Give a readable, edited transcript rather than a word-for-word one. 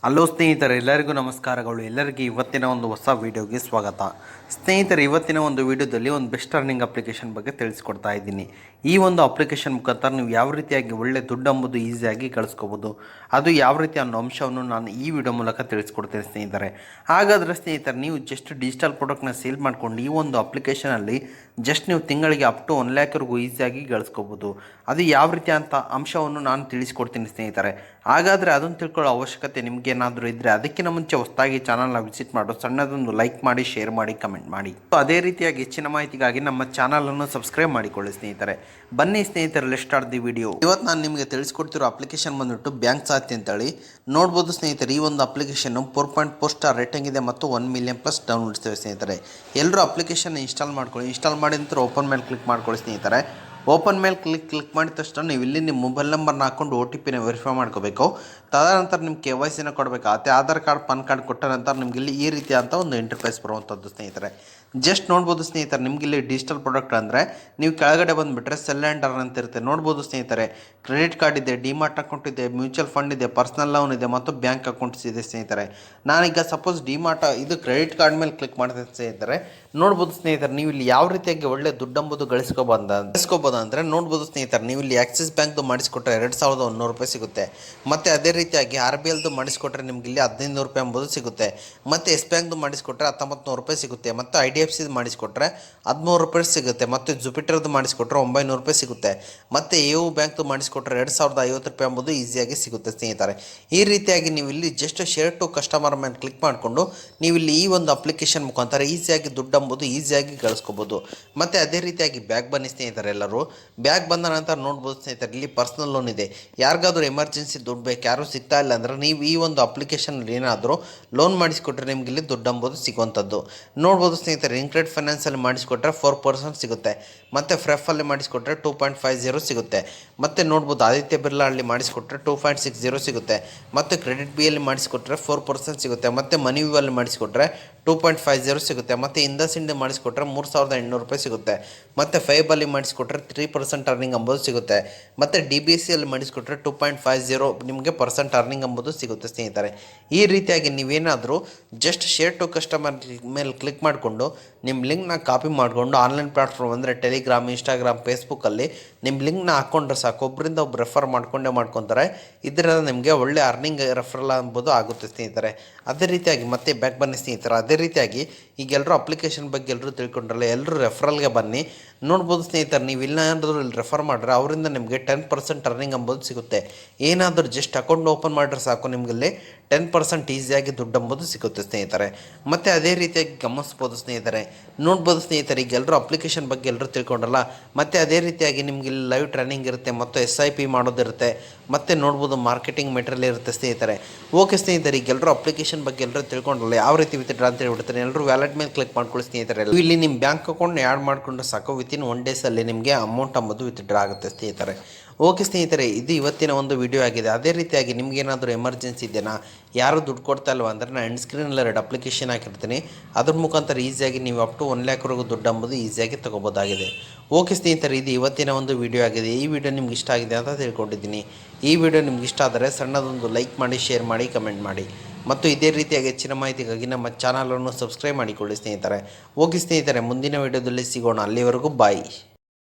Hello ಸ್ನೇಹಿತರೆ, ಎಲ್ಲರಿಗೂ ನಮಸ್ಕಾರಗಳು. ಎಲ್ಲರಿಗೂ ಇವತ್ತಿನ ಒಂದು ಹೊಸ ವಿಡಿಯೋಗೆ ಸ್ವಾಗತ. ಸ್ನೇಹಿತರೆ, ಇವತ್ತಿನ ಒಂದು ವಿಡಿಯೋದಲ್ಲಿ ಒಂದು ಬೆಸ್ಟ್ ಅರ್ನಿಂಗ್ ಅಪ್ಲಿಕೇಶನ್ ಬಗ್ಗೆ ತಿಳಿಸ್ಕೊಡ್ತಾ ಇದ್ದೀನಿ. ಈ ಒಂದು ಅಪ್ಲಿಕೇಶನ್ ಮುಖಾಂತರ ನೀವು ಯಾವ ರೀತಿಯಾಗಿ ಒಳ್ಳೆ ದುಡ್ಡು ಎಂಬುದು ಈಸಿಯಾಗಿ ಗಳಿಸ್ಕೋಬೋದು, ಅದು ಯಾವ ರೀತಿ ಅನ್ನೋ ಅಂಶವನ್ನು ನಾನು ಈ ವಿಡಿಯೋ ಮೂಲಕ ತಿಳಿಸ್ಕೊಡ್ತೇನೆ ಸ್ನೇಹಿತರೆ. ಹಾಗಾದರೆ ಸ್ನೇಹಿತರೆ, ನೀವು ಜಸ್ಟ್ ಡಿಜಿಟಲ್ ಪ್ರಾಡಕ್ಟ್ನ ಸೇಲ್ ಮಾಡ್ಕೊಂಡು ಈ ಒಂದು ಅಪ್ಲಿಕೇಶನಲ್ಲಿ ಜಸ್ಟ್ ನೀವು ತಿಂಗಳಿಗೆ ಅಪ್ ಟು 1 ಲ್ಯಾಕ್ವರೆಗೂ ಈಸಿಯಾಗಿ ಗಳಿಸ್ಕೋಬೋದು. ಅದು ಯಾವ ರೀತಿ ಅಂತ ಅಂಶವನ್ನು ನಾನು ತಿಳಿಸ್ಕೊಡ್ತೀನಿ ಸ್ನೇಹಿತರೆ. ಹಾಗಾದರೆ ಅದನ್ನು ತಿಳ್ಕೊಳ್ಳೋ ಅವಶ್ಯಕತೆ ನಿಮಗೇನಾದರೂ ಇದ್ದರೆ ಅದಕ್ಕಿಂತ ಮುಂಚೆ ಹೊಸದಾಗಿ ಚಾನಲ್ನ ವಿಸಿಟ್ ಮಾಡೋ ಸಣ್ಣದೊಂದು ಲೈಕ್ ಮಾಡಿ, ಶೇರ್ ಮಾಡಿ, ಕಮೆಂಟ್ ಮಾಡಿ. ಅದೇ ರೀತಿಯಾಗಿ ಹೆಚ್ಚಿನ ಮಾಹಿತಿಗಾಗಿ ನಮ್ಮ ಚಾನಲನ್ನು ಸಬ್ಸ್ಕ್ರೈಬ್ ಮಾಡಿಕೊಳ್ಳಿ ಸ್ನೇಹಿತರೆ. ಬನ್ನಿ ಸ್ನೇಹಿತರೆ, ಲೆಟ್ಸ್ ಸ್ಟಾರ್ಟ್ ದಿ ವಿಡಿಯೋ. ಇವತ್ತು ನಾನು ನಿಮಗೆ ತಿಳಿಸ್ಕೊಡ್ತಿರೋ ಅಪ್ಲಿಕೇಶನ್ ಬಂದುಬಿಟ್ಟು ಬ್ಯಾಂಕ್ ಸಾಥಿ ಅಂತೇಳಿ. ನೋಡ್ಬೋದು ಸ್ನೇಹಿತರೆ, ಈ ಒಂದು ಅಪ್ಲಿಕೇಶನ್ 4.4 ಸ್ಟಾರ್ ರೇಟಿಂಗ್ ಇದೆ ಮತ್ತು 1 ಮಿಲಿಯನ್ ಪ್ಲಸ್ ಡೌನ್ಲೋಡ್ಸ್ ಇವೆ ಸ್ನೇಹಿತರೆ. ಎಲ್ಲರೂ ಅಪ್ಲಿಕೇಶನ್ ಇನ್ಸ್ಟಾಲ್ ಮಾಡ್ಕೊಳ್ಳಿ. ಇನ್ಸ್ಟಾಲ್ ಮಾಡಿದ ನಂತರ ಓಪನ್ ಮೇಲೆ ಕ್ಲಿಕ್ ಮಾಡ್ಕೊಳ್ಳಿ ಸ್ನೇಹಿತರೆ. ಓಪನ್ ಮೇಲೆ ಕ್ಲಿಕ್ ಮಾಡಿದ ತಕ್ಷಣ ನೀವು ಇಲ್ಲಿ ನಿಮ್ಮ ಮೊಬೈಲ್ ನಂಬರ್ನ ಹಾಕ್ಕೊಂಡು OTPನ ವೆರಿಫೈ ಮಾಡ್ಕೋಬೇಕು. ತದನಂತರ ನಿಮ್ಮ KYCನ ಕೊಡಬೇಕು. ಅದೇ ಆಧಾರ್ ಕಾರ್ಡ್, ಪಾನ್ ಕಾರ್ಡ್ ಕೊಟ್ಟ ನಂತರ ನಿಮ್ಗೆ ಇಲ್ಲಿ ಈ ರೀತಿ ಅಂತ ಒಂದು ಇಂಟರ್ಫೇಸ್ ಬರುವಂಥದ್ದು ಸ್ನೇಹಿತರೆ. ಜಸ್ಟ್ ನೋಡ್ಬೋದು ಸ್ನೇಹಿತರೆ, ನಿಮ್ಗೆ ಇಲ್ಲಿ ಡಿಜಿಟಲ್ ಪ್ರಾಡಕ್ಟ್ ಅಂದರೆ ನೀವು ಕೆಳಗಡೆ ಬಂದುಬಿಟ್ರೆ ಸೆಲ್ ಆ್ಯಂಡ್ ಅರ್ನ್ ಅಂತ ಇರುತ್ತೆ. ನೋಡ್ಬೋದು ಸ್ನೇಹಿತರೆ, ಕ್ರೆಡಿಟ್ ಕಾರ್ಡ್ ಇದೆ, ಡಿಮಾರ್ಟ್ ಅಕೌಂಟ್ ಇದೆ, ಮ್ಯೂಚುವಲ್ ಫಂಡ್ ಇದೆ, ಪರ್ಸನಲ್ ಲೋನ್ ಇದೆ ಮತ್ತು ಬ್ಯಾಂಕ್ ಅಕೌಂಟ್ಸ್ ಇದೆ ಸ್ನೇಹಿತರೆ. ನಾನೀಗ ಸಪೋಸ್ ಡಿಮಾರ್ಟ್ ಇದು ಕ್ರೆಡಿಟ್ ಕಾರ್ಡ್ ಮೇಲೆ ಕ್ಲಿಕ್ ಮಾಡ್ತೀನಿ ಸ್ನೇಹಿತರೆ. ನೋಡ್ಬೋದು ಸ್ನೇಹಿತರೆ, ನೀವು ಇಲ್ಲಿ ಯಾವ ರೀತಿಯಾಗಿ ಒಳ್ಳೆ ದುಡ್ಡಂಬುದು ಗಳಿಸ್ಕೋಬೋದು ಅಂದರೆ ನೋಡ್ಬೋದು ಸ್ನೇಹಿತರೆ, ನೀವು ಇಲ್ಲಿ ಆಕ್ಸಿಸ್ ಬ್ಯಾಂಕ್ದು ಮಾಡಿಸ್ಕೊಟ್ರೆ 2100 ರೂಪಾಯಿ ಸಿಗುತ್ತೆ. ಮತ್ತು ಅದೇ ರೀತಿಯಾಗಿ RBLದು ಮಾಡಿಸ್ಕೊಟ್ರೆ ನಿಮ್ಗೆ ಇಲ್ಲಿ 1500 ರೂಪಾಯಿ ಎಂಬುದು ಸಿಗುತ್ತೆ. ಮತ್ತು ಎಸ್ ಬ್ಯಾಂಕ್ದು ಮಾಡಿಸ್ಕೊಟ್ರೆ 1900 ರೂಪಾಯಿ ಸಿಗುತ್ತೆ. ಮತ್ತು IDFCದು ಮಾಡಿಸ್ಕೊಟ್ರೆ 13 ರೂಪಾಯಿ ಸಿಗುತ್ತೆ. ಮತ್ತು ಜುಪಿಟರ್ದು ಮಾಡಿಸ್ಕೊಟ್ರೆ 900 ರೂಪಾಯಿ ಸಿಗುತ್ತೆ. ಮತ್ತು AU ಬ್ಯಾಂಕ್ದು ಮಾಡಿಸ್ಕೊಟ್ರೆ 2050 ರೂಪಾಯಿ ಎಂಬುದು ಈಸಿಯಾಗಿ ಸಿಗುತ್ತೆ ಸ್ನೇಹಿತರೆ. ಈ ರೀತಿಯಾಗಿ ನೀವು ಇಲ್ಲಿ ಜಸ್ಟ್ ಶೇರ್ ಟು ಕಸ್ಟಮರ್ ಮೇಲೆ ಕ್ಲಿಕ್ ಮಾಡಿಕೊಂಡು ನೀವು ಇಲ್ಲಿ ಈ ಒಂದು ಅಪ್ಲಿಕೇಶನ್ ಮುಖಾಂತರ ಈಸಿಯಾಗಿ ದುಡ್ಡು ಎಂಬುದು ಈಸಿಯಾಗಿ ಗಳಿಸ್ಕೋಬೋದು. ಮತ್ತು ಅದೇ ರೀತಿಯಾಗಿ ಬ್ಯಾಗ್ ಬನ್ನಿ ಸ್ನೇಹಿತರೆ. ಎಲ್ಲರೂ ಬ್ಯಾಗ್ ಬಂದ ನಂತರ ನೋಡ್ಬೋದು ಸ್ನೇಹಿತರೆ, ಇಲ್ಲಿ ಪರ್ಸನಲ್ ಲೋನ್ ಇದೆ. ಯಾರಿಗಾದ್ರೂ ಎಮರ್ಜೆನ್ಸಿ ದುಡ್ಡು ಬೇಕು, ಯಾರೂ ಸಿಗ್ತಾ ಇಲ್ಲ ಅಂದರೆ ನೀವು ಈ ಒಂದು ಅಪ್ಲಿಕೇಶನಲ್ಲಿ ಏನಾದರೂ ಲೋನ್ ಮಾಡಿಸ್ಕೊಟ್ರೆ ನಿಮ್ಗೆ ಇಲ್ಲಿ ದುಡ್ಡು ಎಂಬುದು ಸಿಗುವಂಥದ್ದು. ನೋಡ್ಬೋದು ಸ್ನೇಹಿತರೆ, ಇನ್ಕ್ರೆಡ್ ಫೈನಾನ್ಸಲ್ಲಿ ಮಾಡಿಸ್ಕೊಟ್ರೆ 4% ಸಿಗುತ್ತೆ. ಮತ್ತು ಫ್ರೆಫಲ್ಲಿ ಮಾಡಿಸ್ಕೊಟ್ರೆ 2.50 ಸಿಗುತ್ತೆ. ಮತ್ತು ನೋಡ್ಬೋದು ಆದಿತ್ಯ ಬಿರ್ಲಾ ಅಲ್ಲಿ ಮಾಡಿಸ್ಕೊಟ್ರೆ 2.60 ಸಿಗುತ್ತೆ. ಮತ್ತು ಕ್ರೆಡಿಟ್ ಬಿಯಲ್ಲಿ ಮಾಡಿಸ್ಕೊಟ್ರೆ 4% ಸಿಗುತ್ತೆ. ಮತ್ತು ಮನಿ ವ್ಯೂವಲ್ಲಿ ಮಾಡಿಸ್ಕೊಟ್ರೆ 2.50 ಸಿಗುತ್ತೆ. ಮತ್ತು ಇಂಡಸ್ಇಂಡ್ ಮಾಡಿಸ್ಕೊಟ್ರೆ 3800 ರೂಪಾಯಿ ಸಿಗುತ್ತೆ. ಮತ್ತು ಫೈಬಲ್ಲಿ ಮಾಡಿಸ್ಕೊಟ್ರೆ 3% ಅರ್ನಿಂಗ್ ಎಂಬುದು ಸಿಗುತ್ತೆ. ಮತ್ತು DBCಯಲ್ಲಿ ಮಾಡಿಸ್ಕೊಟ್ರೆ 2.50 ನಿಮಗೆ ಪರ್ಸೆಂಟ್ ಅರ್ನಿಂಗ್ ಎಂಬುದು ಸಿಗುತ್ತೆ ಸ್ನೇಹಿತರೆ. ಈ ರೀತಿಯಾಗಿ ನೀವೇನಾದರೂ ಜಸ್ಟ್ ಶೇರ್ ಟು ಕಸ್ಟಮರ್ ಮೇಲೆ ಕ್ಲಿಕ್ ಮಾಡಿಕೊಂಡು ನಿಮ್ಮ ಲಿಂಕ್ನ ಕಾಪಿ ಮಾಡಿಕೊಂಡು ಆನ್ಲೈನ್ ಪ್ಲಾಟ್ಫಾರ್ಮ್ ಅಂದರೆ ಟೆಲಿಗ್ರಾಮ್, ಇನ್ಸ್ಟಾಗ್ರಾಮ್, ಫೇಸ್ಬುಕ್ಕಲ್ಲಿ ನಿಮ್ಮ ಲಿಂಕ್ನ ಹಾಕ್ಕೊಂಡ್ರೆ ಸಾಕು, ಒಬ್ಬರಿಂದ ಒಬ್ಬರು ರೆಫರ್ ಮಾಡ್ಕೊತಾರೆ. ಇದರಿಂದ ನಿಮಗೆ ಒಳ್ಳೆ ಅರ್ನಿಂಗ್ ರೆಫರಲ್ ಎಂಬುದು ಆಗುತ್ತೆ ಸ್ನೇಹಿತರೆ. ಅದೇ ರೀತಿಯಾಗಿ ಮತ್ತೆ ಬ್ಯಾಕ್ ಬನ್ನಿ ಸ್ನೇಹಿತರೆ. ಅದೇ ರೀತಿಯಾಗಿ ಈಗ ಎಲ್ಲರೂ ಅಪ್ಲಿಕೇಶನ್ ಬಗ್ಗೆ ಎಲ್ಲರೂ ತಿಳ್ಕೊಂಡ್ರಲ್ಲ, ಎಲ್ಲರೂ ರೆಫರಲ್ಗೆ ಬನ್ನಿ. ನೋಡ್ಬೋದು ಸ್ನೇಹಿತರೆ, ನೀವು ಇಲ್ಲಾಂದ್ರೂ ಇಲ್ಲಿ ರೆಫರ್ ಮಾಡಿದ್ರೆ ಅವರಿಂದ ನಿಮಗೆ 10% ಅರ್ನಿಂಗ್ ಎಂಬುದು ಸಿಗುತ್ತೆ. ಏನಾದರೂ ಜಸ್ಟ್ ಅಕೌಂಟ್ ಓಪನ್ ಮಾಡಿದ್ರೆ ಸಾಕು, ನಿಮಗಲ್ಲಿ 10% ಈಸಿಯಾಗಿ ದುಡ್ಡು ಎಂಬುದು ಸಿಗುತ್ತೆ ಸ್ನೇಹಿತರೆ. ಮತ್ತು ಅದೇ ರೀತಿಯಾಗಿ ಗಮನಿಸ್ಬೋದು ಸ್ನೇಹಿತರೆ. ನೋಡ್ಬೋದು ಸ್ನೇಹಿತರೆ, ಈಗ ಎಲ್ಲರೂ ಅಪ್ಲಿಕೇಶನ್ ಬಗ್ಗೆ ಎಲ್ಲರೂ ತಿಳ್ಕೊಂಡ್ರಲ್ಲ. ಮತ್ತು ಅದೇ ರೀತಿಯಾಗಿ ನಿಮ್ಗೆ ಇಲ್ಲಿ ಲೈವ್ ಟ್ರೈನಿಂಗ್ ಇರುತ್ತೆ ಮತ್ತು SIP ಮಾಡೋದಿರುತ್ತೆ. ಮತ್ತು ನೋಡ್ಬೋದು ಮಾರ್ಕೆಟಿಂಗ್ ಮೆಟೀರಿಯಲ್ ಇರುತ್ತೆ ಸ್ನೇಹಿತರೆ. ಓಕೆ ಸ್ನೇಹಿತರೆ, ಈಗ ಎಲ್ಲರೂ ಅಪ್ಲಿಕೇಶನ್ ಬಗ್ಗೆ ಎಲ್ಲರೂ ತಿಳ್ಕೊಂಡ್ರಲ್ಲ, ಯಾವ ರೀತಿ ವಿತ್ಡ್ರಾ ಅಂತ ಹೇಳ್ಬಿಡ್ತಾರೆ. ಎಲ್ಲರೂ ವ್ಯಾಲೆಟ್ ಮೇಲೆ ಕ್ಲಿಕ್ ಮಾಡ್ಕೊಳ್ಳಿ ಸ್ನೇಹಿತರೆ. ಇಲ್ಲಿ ನಿಮ್ಮ ಬ್ಯಾಂಕ್ ಅಕೌಂಟ್ನ ಆ್ಯಡ್ ಮಾಡಿಕೊಂಡ್ರೆ ಸಾಕು, ವಿತಿನ್ 1 ಡೇಸಲ್ಲಿ ನಿಮಗೆ ಅಮೌಂಟ್ ಎಂಬುದು ವಿತ್ಡ್ರಾ ಆಗುತ್ತೆ ಸ್ನೇಹಿತರೆ. ಓಕೆ ಸ್ನೇಹಿತರೆ, ಇದು ಇವತ್ತಿನ ಒಂದು ವಿಡಿಯೋ ಆಗಿದೆ. ಅದೇ ರೀತಿಯಾಗಿ ನಿಮಗೇನಾದರೂ ಎಮರ್ಜೆನ್ಸಿ ಇದೆಯಾ, ಯಾರು ದುಡ್ಡು ಕೊಡ್ತಾ ಇಲ್ವ ಅಂದರೆ ನಾನು ಎಂಡ್ ಸ್ಕ್ರೀನಲ್ಲಿ 2 ಅಪ್ಲಿಕೇಶನ್ ಹಾಕಿರ್ತೀನಿ. ಅದ್ರ ಮುಖಾಂತರ ಈಸಿಯಾಗಿ ನೀವು ಅಪ್ ಟು 1 ಲ್ಯಾಕ್ವರೆಗೂ ದುಡ್ಡು ಎಂಬುದು ಈಸಿಯಾಗಿ ತೊಗೋಬೋದಾಗಿದೆ. ಓಕೆ ಸ್ನೇಹಿತರೆ, ಇದು ಇವತ್ತಿನ ಒಂದು ವಿಡಿಯೋ ಆಗಿದೆ. ಈ ವಿಡಿಯೋ ನಿಮ್ಗೆ ಇಷ್ಟ ಆಗಿದೆ ಅಂತ ತಿಳ್ಕೊಂಡಿದ್ದೀನಿ. ಈ ವಿಡಿಯೋ ನಿಮ್ಗೆ ಇಷ್ಟ ಆದರೆ ಸಣ್ಣದೊಂದು ಲೈಕ್ ಮಾಡಿ, ಶೇರ್ ಮಾಡಿ, ಕಮೆಂಟ್ ಮಾಡಿ. ಮತ್ತು ಇದೇ ರೀತಿಯಾಗಿ ಹೆಚ್ಚಿನ ಮಾಹಿತಿಗಾಗಿ ನಮ್ಮ ಚಾನಲನ್ನು ಸಬ್ಸ್ಕ್ರೈಬ್ ಮಾಡಿಕೊಳ್ಳಿ ಸ್ನೇಹಿತರೆ. ಓಕೆ ಸ್ನೇಹಿತರೆ, ಮುಂದಿನ ವಿಡಿಯೋದಲ್ಲಿ ಸಿಗೋಣ. ಅಲ್ಲಿವರೆಗೂ ಬಾಯ್.